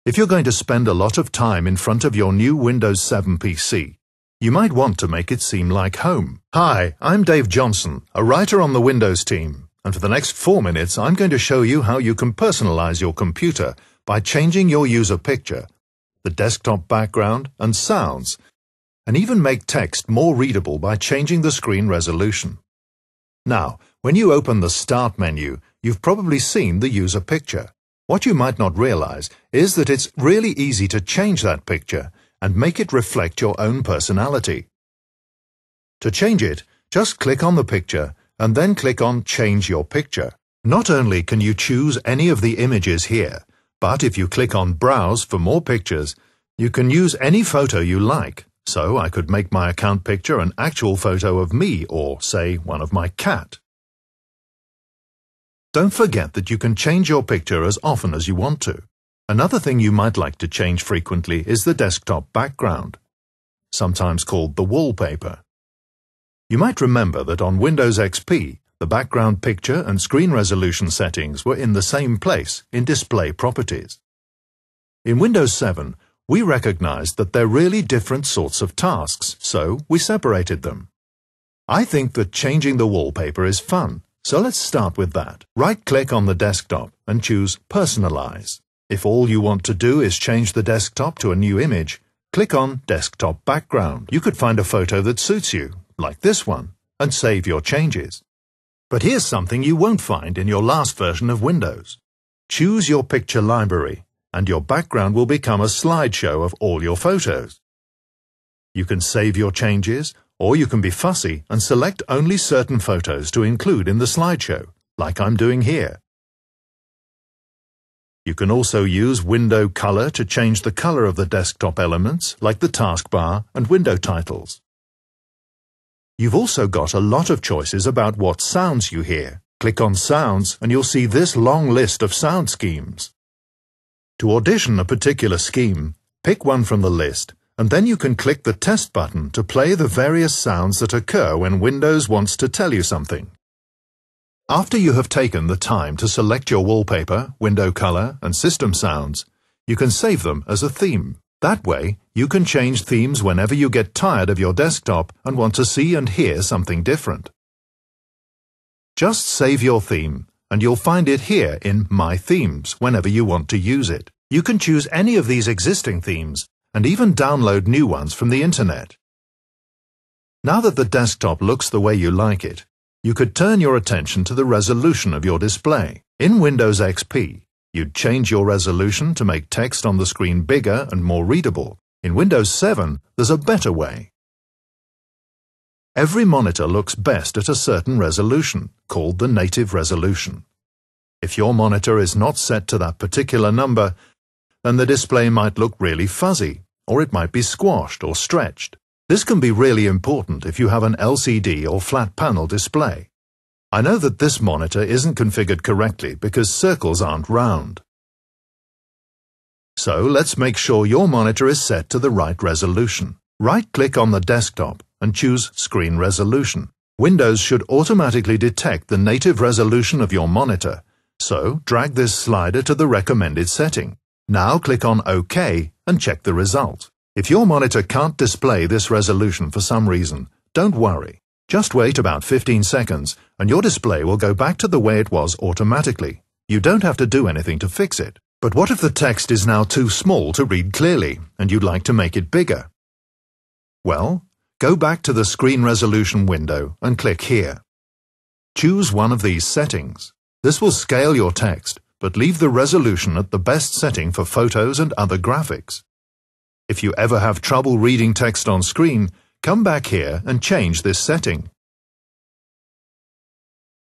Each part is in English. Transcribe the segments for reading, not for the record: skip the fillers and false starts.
If you're going to spend a lot of time in front of your new Windows 7 PC, you might want to make it seem like home. Hi, I'm Dave Johnson, a writer on the Windows team, and for the next 4 minutes I'm going to show you how you can personalize your computer by changing your user picture, the desktop background and sounds, and even make text more readable by changing the screen resolution. Now, when you open the Start menu, you've probably seen the user picture. What you might not realize is that it's really easy to change that picture and make it reflect your own personality. To change it, just click on the picture and then click on Change Your Picture. Not only can you choose any of the images here, but if you click on Browse for more pictures, you can use any photo you like. So I could make my account picture an actual photo of me or, say, one of my cat. Don't forget that you can change your picture as often as you want to. Another thing you might like to change frequently is the desktop background, sometimes called the wallpaper. You might remember that on Windows XP, the background picture and screen resolution settings were in the same place in Display Properties. In Windows 7, we recognized that they're really different sorts of tasks, so we separated them. I think that changing the wallpaper is fun. So let's start with that. Right-click on the desktop and choose Personalize. If all you want to do is change the desktop to a new image, click on Desktop Background. You could find a photo that suits you, like this one, and save your changes. But here's something you won't find in your last version of Windows. Choose your picture library, and your background will become a slideshow of all your photos. You can save your changes, or you can be fussy and select only certain photos to include in the slideshow, like I'm doing here. You can also use Window Color to change the color of the desktop elements, like the taskbar and window titles. You've also got a lot of choices about what sounds you hear. Click on Sounds and you'll see this long list of sound schemes. To audition a particular scheme, pick one from the list, and then you can click the Test button to play the various sounds that occur when Windows wants to tell you something. After you have taken the time to select your wallpaper, window color, and system sounds, you can save them as a theme. That way, you can change themes whenever you get tired of your desktop and want to see and hear something different. Just save your theme, and you'll find it here in My Themes whenever you want to use it. You can choose any of these existing themes and even download new ones from the internet. Now that the desktop looks the way you like it, you could turn your attention to the resolution of your display. In Windows XP, you'd change your resolution to make text on the screen bigger and more readable. In Windows 7, there's a better way. Every monitor looks best at a certain resolution, called the native resolution. If your monitor is not set to that particular number, then the display might look really fuzzy, or it might be squashed or stretched. This can be really important if you have an LCD or flat panel display. I know that this monitor isn't configured correctly because circles aren't round. So let's make sure your monitor is set to the right resolution. Right-click on the desktop and choose Screen Resolution. Windows should automatically detect the native resolution of your monitor, so drag this slider to the recommended setting. Now click on OK and check the result. If your monitor can't display this resolution for some reason, don't worry. Just wait about 15 seconds and your display will go back to the way it was automatically. You don't have to do anything to fix it. But what if the text is now too small to read clearly and you'd like to make it bigger? Well, go back to the Screen Resolution window and click here. Choose one of these settings. This will scale your text, but leave the resolution at the best setting for photos and other graphics. If you ever have trouble reading text on screen, come back here and change this setting.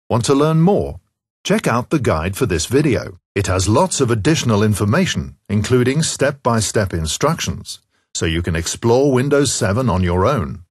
Want to learn more? Check out the guide for this video. It has lots of additional information, including step-by-step instructions, so you can explore Windows 7 on your own.